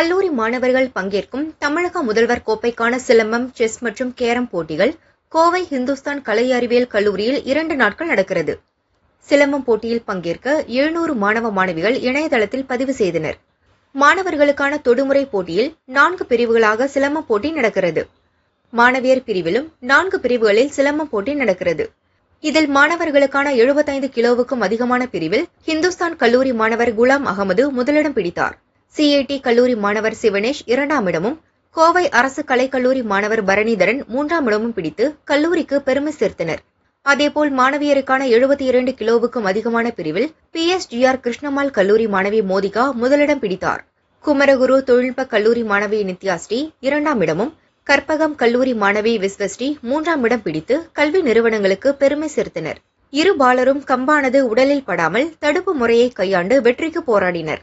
கல்லூரி மாணவர்கள் பங்கேற்கும் தமிழக முதல்வர் கோப்பைக்கான சிலம்பம், செஸ் மற்றும் கேரம் போட்டிகள் கோவை இந்துஸ்தான் கலை அறிவியல் கல்லூரியில் 2 நாட்கள் நடக்கிறது. சிலம்பம் போட்டியில் பங்கேற்க 700 மாணவ மாணவிகள் இணையதளத்தில் பதிவு செய்தனர். மாணவர்களுக்கான தொடுமுறை போட்டியில் 4 பிரிவுகளாக சிலம்பம் போட்டி நடக்கிறது. மாணவியர் பிரிவிலும் 4 பிரிவுகளில் சிலம்பம் போட்டி நடக்கிறது. இதில் மாணவர்களுக்கான 75 கிலோவுக்கும் அதிகமான பிரிவில் இந்துஸ்தான் கல்லூரி மாணவர் குலாம் அகமது முதலிடம் பிடித்தார். சிஐடி கல்லூரி மாணவர் சிவனேஷ் 2ஆம் இடமும், கோவை அரசு கலைக்கல்லூரி மாணவர் பரணிதரன் 3ஆம் இடமும் பிடித்து கல்லூரிக்கு பெருமை சேர்த்தனர். அதேபோல் மாணவியருக்கான 72 கிலோவுக்கும் அதிகமான பிரிவில் PSGR கிருஷ்ணம்மாள் கல்லூரி மாணவி மோதிகா முதலிடம் பிடித்தார். குமரகுரு தொழில்நுட்ப கல்லூரி மாணவி நித்யாஸ்ரீ 2ஆம் இடமும், கற்பகம் கல்லூரி மாணவி விஸ்வஸ்ரீ 3ஆம் இடம் பிடித்து கல்வி நிறுவனங்களுக்கு பெருமை சேர்த்தனர். இரு பாலரும் கம்பானது உடலில் படாமல் தடுப்பு முறையை கையாண்டு வெற்றிக்கு போராடினர்.